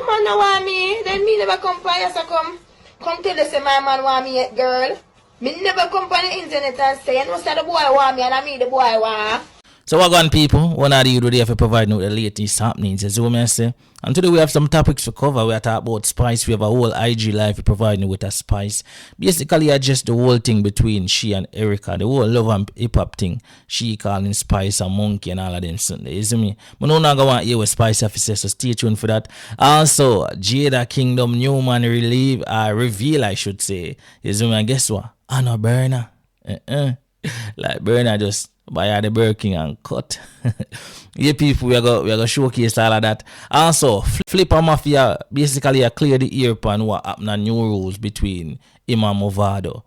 man no want me. Then me never come for you, so come tell us say my man want me yet, girl. Me never come on the internet and say, you know, say the boy want me and I mean the boy want. So what going people? One of the youth today for providing with the latest happenings, as you may say. And today we have some topics to cover. We are talking about Spice. We have a whole IG live providing with a Spice. Basically, I just the whole thing between she and Erica, the whole love and hip hop thing. She calling Spice a monkey and all of them Sunday. You see me? But no longer want to hear what Spice have to say, so stay tuned for that. Also, Jada Kingdom new man reveal, I should say. You see me? And guess what? I know Burner. Like Burner just buy the Birkin and cut. Yeah, people, we are going showcase all of that. Also, Flippa Mafia basically clear the ear upon what happened and new rules between him and Mavado.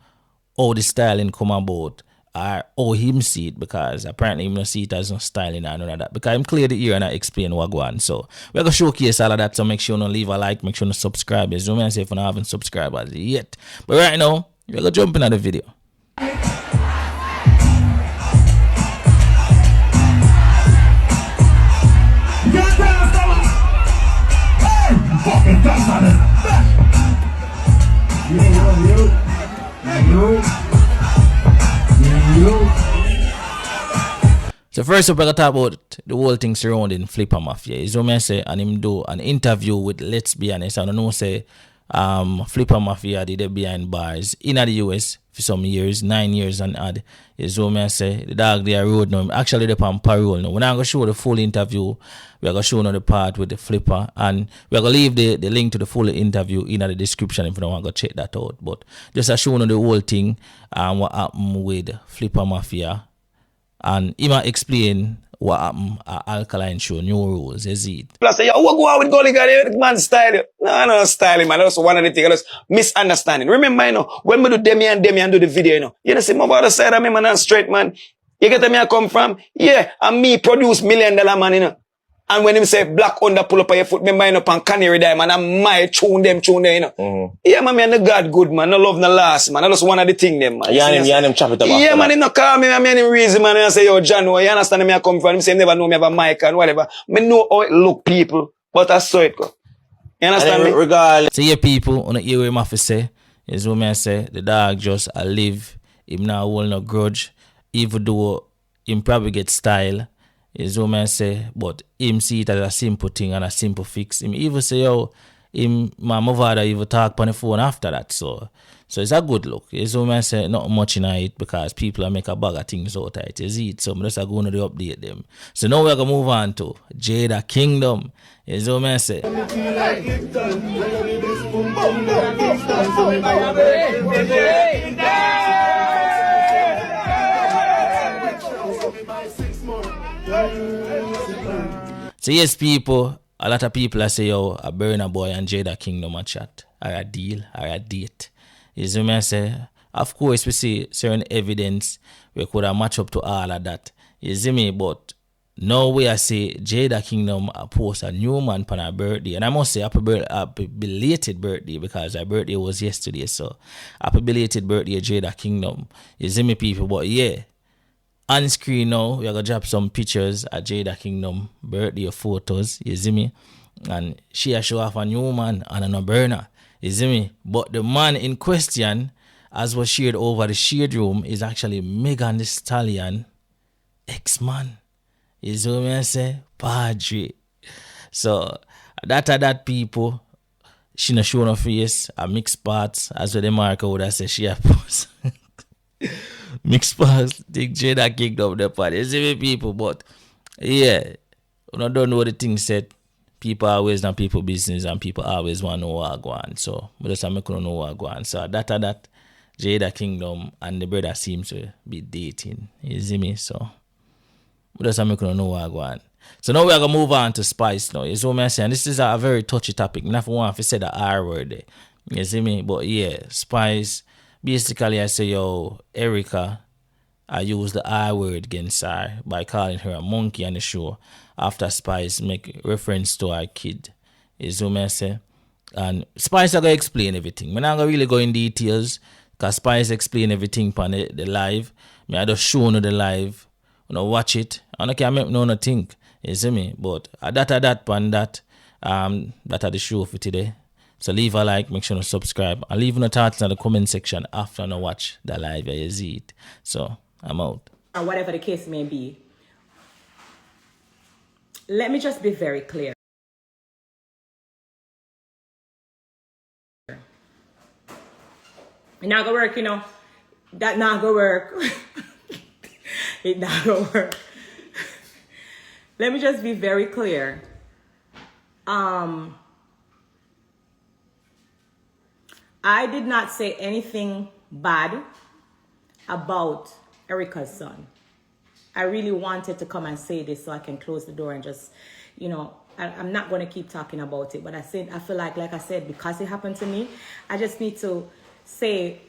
How the styling come about, or how him see it, because apparently him not see it as no styling and none of that. Because him clear the ear and I explain what go on. So we're going to showcase all of that. So make sure you leave a like, make sure you subscribe. As you may say if you haven't subscribed as yet. But right now, we're going to jump into the video. So first up, we're going to talk about the whole thing surrounding Flippa Mafia. Is what I say, and him do an interview with, let's be honest, I don't know, say, Flippa Mafia did it behind bars in the US for some years, 9 years and odd. Is what I say, the dog there road now, actually they're on parole now. We're not going to show the full interview, we're going to show the part with the Flippa, and we're going to leave the link to the full interview in the description if you don't want to go check that out. But just to show the whole thing and what happened with Flippa Mafia. And he might explain what happened at Alkaline Show, new rules, is it? Plus, say, yo, what go on with Gully guy? Man style. No, style, man. That's one of the things. That's misunderstanding. Remember, you know, when we do Demi and do the video, you know, see, my brother side of me, man, and straight, man. You get me I come from? Yeah, and me produce $1 million man, you know. And when him say black under pull up on your foot, me mind up on canary die, man, and my tune them, you know. Yeah, man, me and the God good, man. No love, no last, man. That's one of the things, them, man. Yeah, him chop it up. Yeah, man, him no call me, and him reason, man, and I say, yo, John, you understand me I come from? Him say, him never know me have a mic and whatever. Me know how it look, people, but I saw it go. You understand me? Regardless. So yeah, people, on the hear what him have to say, is what I say, the dog just a live, him now hold no grudge, even though him probably get style. Is what I say, but him see it as a simple thing and a simple fix. Him even say, yo, my Mavado even talk on the phone after that. So it's a good look. Is what I say, not much in it because people are make a bag of things out of it. Is it? So I'm just going to update them. So now we're going to move on to Jada Kingdom. Is what I say. So yes, people, a lot of people I say, yo, a Burna Boy and Jada Kingdom a chat, or a deal, or a date. Is what I say? Of course, we see certain evidence we could have match up to all of that. You see me? But now we I say Jada Kingdom post a new man for her birthday. And I must say happy belated birthday because her birthday was yesterday. So happy belated birthday, Jada Kingdom. You see me, people? But yeah. On screen now, we're going to drop some pictures at Jada Kingdom birthday photos, you see me? And she a show off a new man and a burner, you see me? But the man in question, as was shared over the shared room, is actually Megan Thee Stallion ex-man. You see what I say? Padre. So, that people, she not show no face, a mixed parts, as what the marker would have said she a post. Mixed parts, think Jada Kingdom the party. You see me, people, but yeah, I don't know what the thing said. People always know people business and people always want to know what go on. So, but just I couldn't know what go on. So that Jada Kingdom and the brother seems to be dating. You see me? So, but just I couldn't know what go on. So now we're gonna move on to Spice now. You see what I'm saying? This is a very touchy topic. Not one if you say the R word there. You see me? But yeah, Spice. Basically, I say, yo, Erica, I use the I word against her by calling her a monkey on the show after Spice make reference to her kid. Is what I say. And Spice are going to explain everything. I'm not going to really go in details because Spice explain everything on the live. I just show you the live. You know, watch it. I don't care make no think. You see me? But that. That are the show for today. So leave a like, make sure to subscribe, and leave a thoughts in the comment section after you watch the live you see it. So I'm out. Or whatever the case may be. Let me just be very clear. It not gonna work, you know. That not gonna work. It not gonna work. Let me just be very clear. I did not say anything bad about Erica's son. I really wanted to come and say this so I can close the door and just, you know, I'm not going to keep talking about it. But I feel like I said, because it happened to me, I just need to say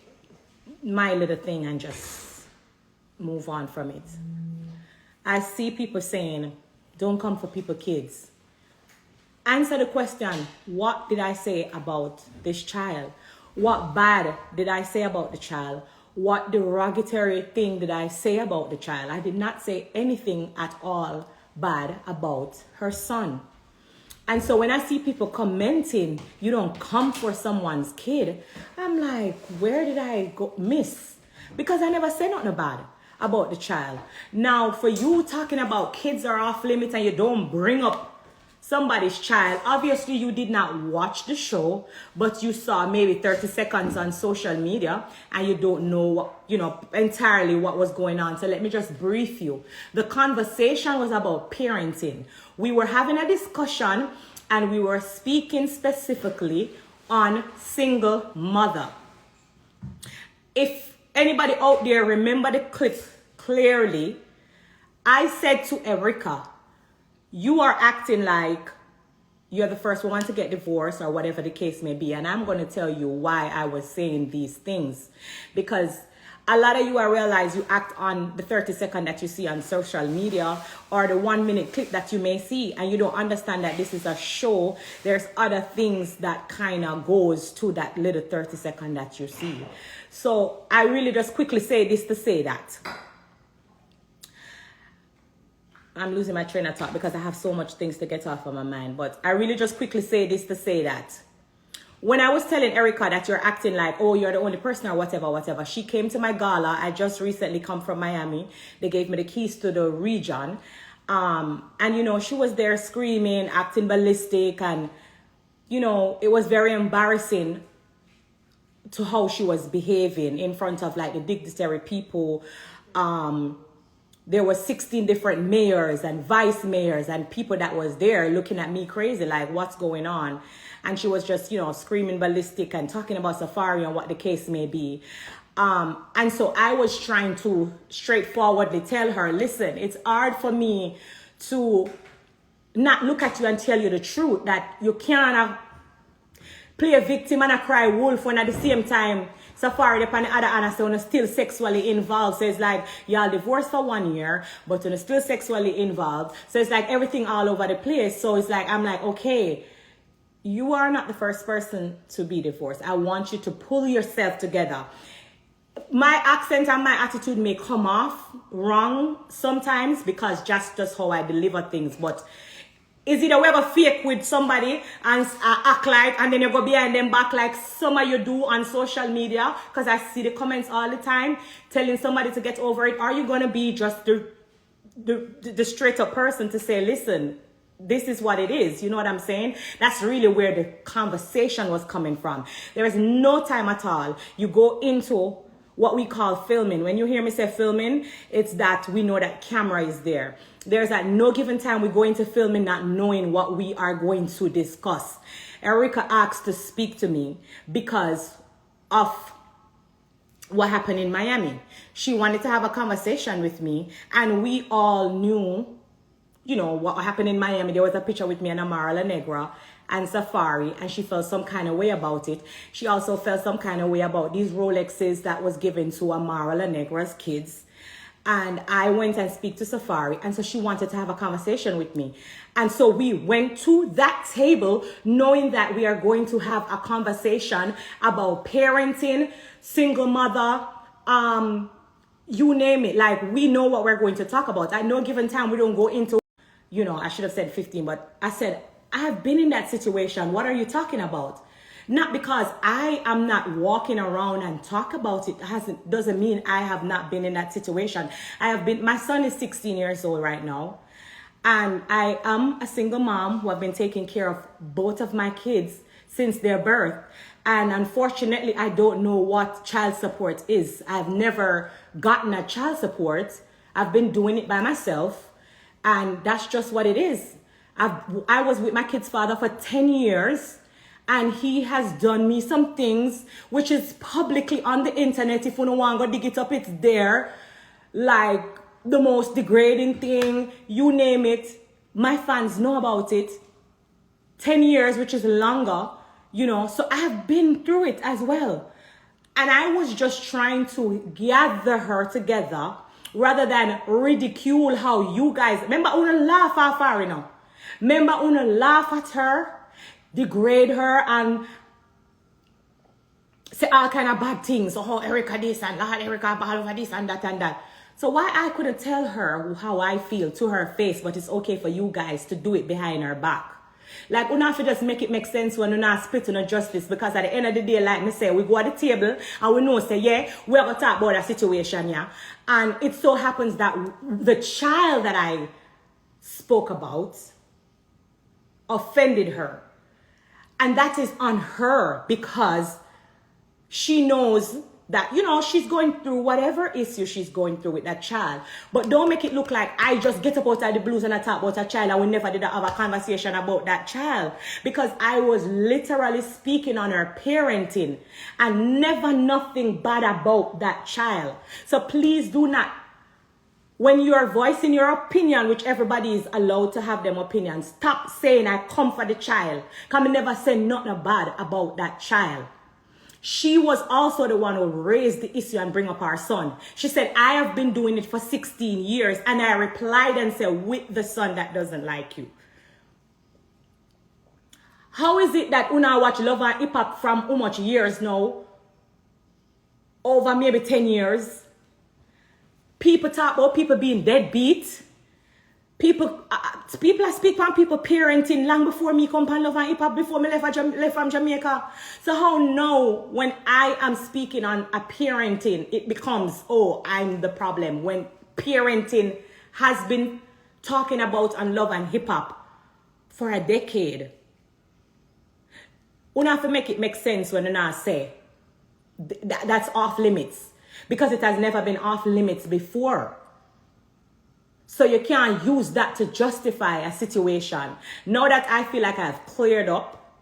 my little thing and just move on from it. I see people saying, don't come for people's kids. Answer the question, what did I say about this child? What bad did I say about the child? What derogatory thing did I say about the child? I did not say anything at all bad about her son. And so when I see people commenting, you don't come for someone's kid, I'm like, where did I go miss? Because I never said nothing bad about the child. Now, for you talking about kids are off limits and you don't bring up somebody's child, obviously you did not watch the show, but you saw maybe 30 seconds on social media and you don't know what, you know, entirely what was going on. So let me just brief you. The conversation was about parenting. We were having a discussion and we were speaking specifically on single mother. If anybody out there remember the clip clearly, I said to Erica, you are acting like you're the first one to get divorced or whatever the case may be. And I'm going to tell you why I was saying these things. Because a lot of you, I realize you act on the 30-second that you see on social media or the 1-minute clip that you may see. And you don't understand that this is a show. There's other things that kind of goes to that little 30-second that you see. So I really just quickly say this to say that. I'm losing my train of thought because I have so much things to get off of my mind. But I really just quickly say this to say that when I was telling Erica that you're acting like, oh, you're the only person or whatever, she came to my gala. I just recently come from Miami. They gave me the keys to the region. And, you know, she was there screaming, acting ballistic. And, you know, it was very embarrassing to how she was behaving in front of like the dignitary people. There were 16 different mayors and vice mayors and people that was there looking at me crazy, like, what's going on? And she was just, you know, screaming ballistic and talking about Safari and what the case may be. And so I was trying to straightforwardly tell her, listen, it's hard for me to not look at you and tell you the truth, that you can't play a victim and a cry wolf when at the same time Safari upon the other hand, so you're still sexually involved. So it's like y'all divorced for 1 year, but you're still sexually involved. So it's like everything all over the place. So it's like, I'm like, okay, you are not the first person to be divorced. I want you to pull yourself together. My accent and my attitude may come off wrong sometimes because just how I deliver things, but is it a way of fake with somebody and act like, and then you go behind them back like some of you do on social media? Because I see the comments all the time telling somebody to get over it. Are you going to be just the straight up person to say, listen, this is what it is? You know what I'm saying? That's really where the conversation was coming from. There is no time at all. You go into what we call filming. When you hear me say filming, it's that we know that camera is there. There's at no given time we go into filming not knowing what we are going to discuss. Erica asked to speak to me because of what happened in Miami. She wanted to have a conversation with me, and we all knew, you know, what happened in Miami. There was a picture with me and Amara La Negra and Safari, and she felt some kind of way about it. She also felt some kind of way about these Rolexes that was given to Amara La Negra's kids. And I went and speak to Safari, and so she wanted to have a conversation with me. And so we went to that table knowing that we are going to have a conversation about parenting, single mother, you name it. Like, we know what we're going to talk about. At no given time, we don't go into, you know, I should have said 15, but I said I have been in that situation. What are you talking about? Not because I am not walking around and talk about it doesn't mean I have not been in that situation. My son is 16 years old right now. And I am a single mom who have been taking care of both of my kids since their birth. And unfortunately, I don't know what child support is. I've never gotten a child support. I've been doing it by myself. And that's just what it is. I was with my kid's father for 10 years. And he has done me some things which is publicly on the internet. If you don't want to go dig it up, it's there. Like the most degrading thing, you name it. My fans know about it. 10 years, which is longer, you know. So I have been through it as well. And I was just trying to gather her together rather than ridicule how you guys... Remember, una laugh at her, you know. Remember, una laugh at her, degrade her, and say all kind of bad things. Oh, Erica this and that, Erica bad over this and that and that. So why I couldn't tell her how I feel to her face, but it's okay for you guys to do it behind her back. Like, we not to just make it make sense when we not split on justice, because at the end of the day, like me say, we go at the table and we know, say, yeah, we have to talk about a situation, yeah. And it so happens that the child that I spoke about offended her. And that is on her, because she knows that, you know, she's going through whatever issue she's going through with that child. But don't make it look like I just get up out of the blues and I talk about a child and we never did have a conversation about that child. Because I was literally speaking on her parenting and never nothing bad about that child. So please do not, when you are voicing your opinion, which everybody is allowed to have them opinions, stop saying I come for the child. Because I never say nothing bad about that child. She was also the one who raised the issue and bring up our son. She said, I have been doing it for 16 years. And I replied and said, with the son that doesn't like you. How is it that Una watch Love and Hip Hop from how much years now? Over maybe 10 years. People talk about people being deadbeat. People are speak on people parenting long before me come on Love and Hip Hop, before me left from Jamaica. So how now, when I am speaking on a parenting, it becomes, oh, I'm the problem. When parenting has been talking about on Love and Hip Hop for a decade. You have to make it make sense when you say that's off limits. Because it has never been off limits before. So you can't use that to justify a situation. Now that I feel like I've cleared up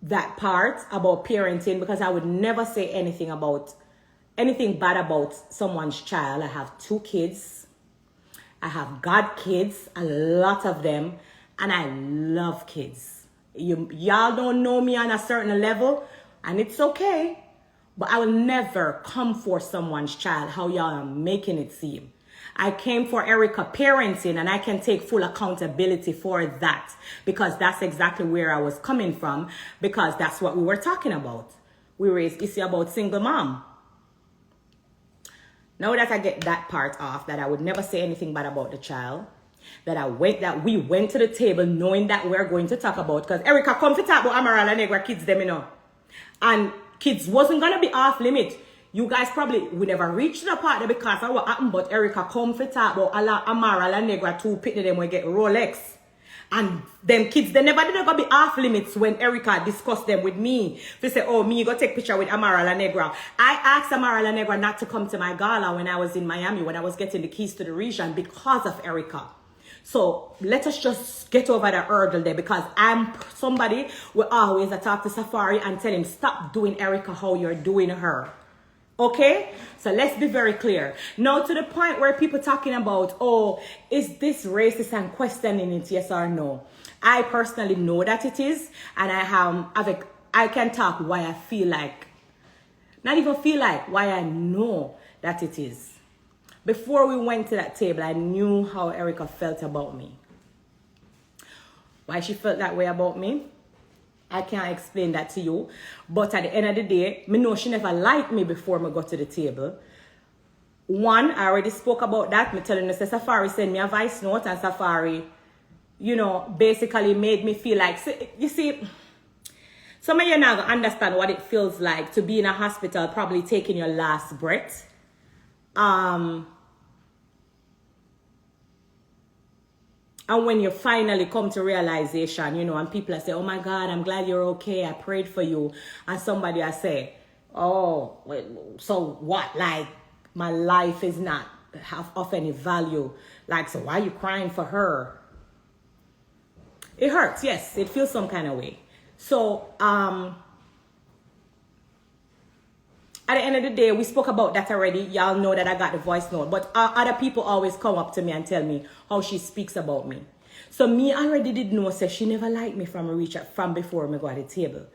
that part about parenting, because I would never say anything bad about someone's child. I have 2 kids. I have god kids, a lot of them, and I love kids. Y'all don't know me on a certain level, and it's okay. But I will never come for someone's child, how y'all are making it seem. I came for Erica parenting, and I can take full accountability for that, because that's exactly where I was coming from, because that's what we were talking about. We raised issue about single mom. Now that I get that part off, that I would never say anything bad about the child, that we went to the table knowing that we're going to talk about, because Erica come to talk about Amaral and Negra kids them, you know. And kids wasn't going to be off limit. You guys probably would never reach the part there because of what happened, but Erica come for talk about Amara and Negra 2 pitney them will get Rolex. And them kids, they never did go be off limits when Erica discussed them with me. They say, oh, me go take picture with Amara La Negra. I asked Amara La Negra not to come to my gala when I was in Miami, when I was getting the keys to the region, because of Erica. So let us just get over the hurdle there, because I'm somebody who always talk to Safari and tell him, stop doing Erica how you're doing her. Okay? So let's be very clear. Now to the point where people talking about, oh, is this racist and questioning it, yes or no? I personally know that it is. And I can talk why I feel like, not even feel like, why I know that it is. Before we went to that table, I knew how Erica felt about me. Why she felt that way about me, I can't explain that to you. But at the end of the day, me know she never liked me before me got to the table. One, I already spoke about that. Me telling you, Safari sent me a voice note, and Safari you know, basically made me feel like, you see, some of you now gonna understand what it feels like to be in a hospital, probably taking your last breath. And when you finally come to realization, you know, and people are say, oh my God, I'm glad you're okay. I prayed for you. And somebody I say, oh, so what? Like, my life is not of any value. Like, so why are you crying for her? It hurts, yes. It feels some kind of way. So, at the end of the day, we spoke about that already. Y'all know that I got the voice note. But other people always come up to me and tell me how she speaks about me. So me already did know, say she never liked me from before me go at the table.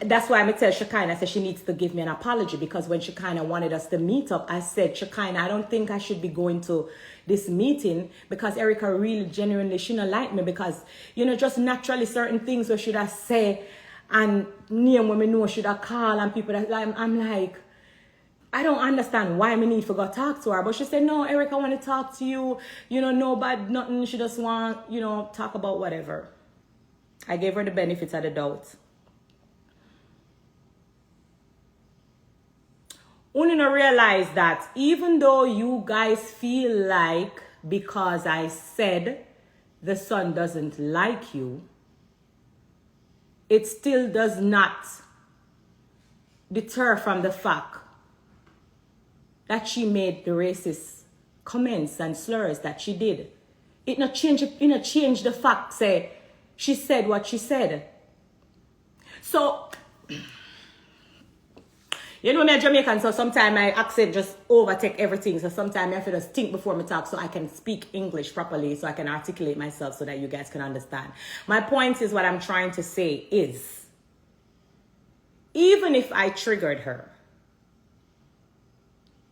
That's why I tell Shekinah, I said she needs to give me an apology, because when Shekinah wanted us to meet up, I said, Shekinah, I don't think I should be going to this meeting, because Erica really genuinely shouldn't like me, because, you know, just naturally certain things where should I say, and name when me know should I call, and people that I'm like, I don't understand why me need to go talk to her. But she said, no, Erica, I want to talk to you. You know, no bad, nothing. She just want, you know, talk about whatever. I gave her the benefits of the doubt. Only to realize that even though you guys feel like because I said the son doesn't like you, it still does not deter from the fact that she made the racist comments and slurs that she did. It not change the fact, say, she said what she said. So, you know me a Jamaican, so sometimes my accent just overtake everything. So sometimes I have to just think before I talk so I can speak English properly, so I can articulate myself so that you guys can understand. My point is, what I'm trying to say is, even if I triggered her,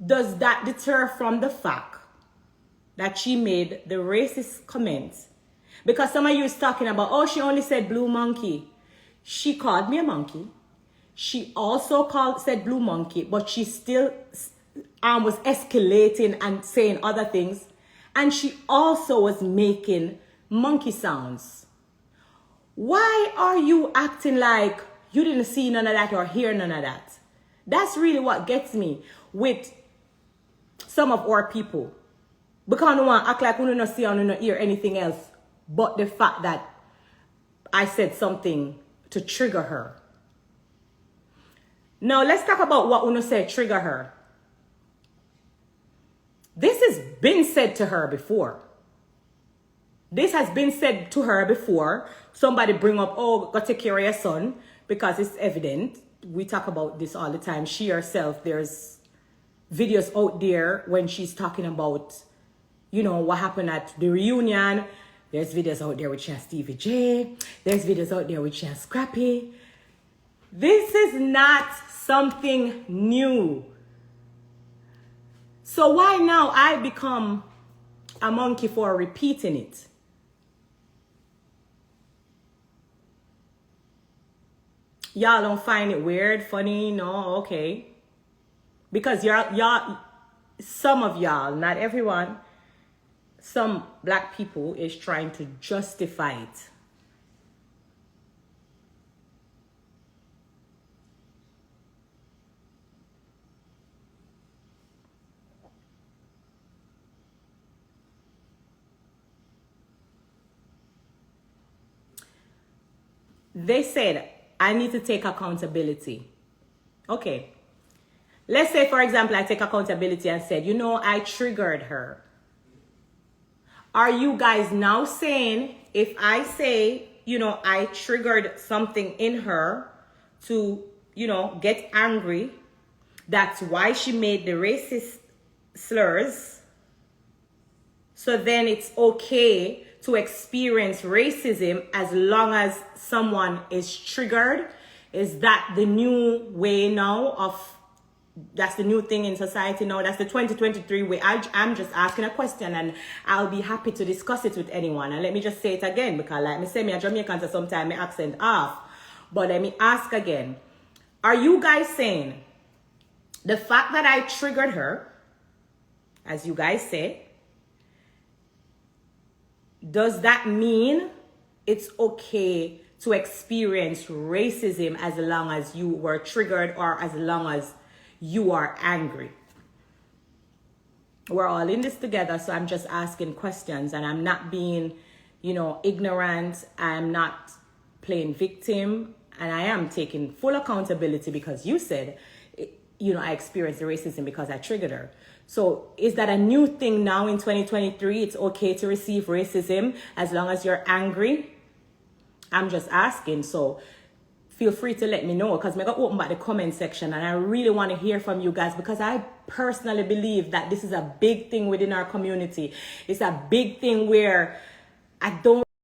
does that deter from the fact that she made the racist comments? Because some of you is talking about, oh, she only said blue monkey. She called me a monkey. She also said blue monkey, but she still was escalating and saying other things. And she also was making monkey sounds. Why are you acting like you didn't see none of that or hear none of that? That's really what gets me with some of our people. Because no one act like we don't see or don't hear anything else but the fact that I said something to trigger her. Now, let's talk about what Uno said trigger her. This has been said to her before. This has been said to her before. Somebody bring up, oh, go take care of your son, because it's evident. We talk about this all the time. She herself, there's videos out there when she's talking about, you know, what happened at the reunion. There's videos out there with she and Stevie J. There's videos out there with she and Scrappy. This is not something new. So why now I become a monkey for repeating it? Y'all don't find it weird, funny? No, okay. Because y'all, some of y'all, not everyone, some black people is trying to justify it. They said, I need to take accountability. Okay. Let's say, for example, I take accountability and said, you know, I triggered her. Are you guys now saying, if I say, you know, I triggered something in her to, you know, get angry, that's why she made the racist slurs, so then it's okay to experience racism as long as someone is triggered? Is that the new way now of, that's the new thing in society now? That's the 2023 way. I'm just asking a question, and I'll be happy to discuss it with anyone. And let me just say it again, because like me say, me a Jamaican, so sometimes my accent off. But let me ask again. Are you guys saying the fact that I triggered her, as you guys say, does that mean it's okay to experience racism as long as you were triggered or as long as you are angry? We're all in this together, so I'm just asking questions, and I'm not being, ignorant. I'm not playing victim, and I am taking full accountability because you said, I experienced the racism because I triggered her. So is that a new thing now in 2023? It's okay to receive racism as long as you're angry? I'm just asking, so feel free to let me know, because I'm going to open back the comment section, and I really want to hear from you guys, because I personally believe that this is a big thing within our community. It's a big thing where I don't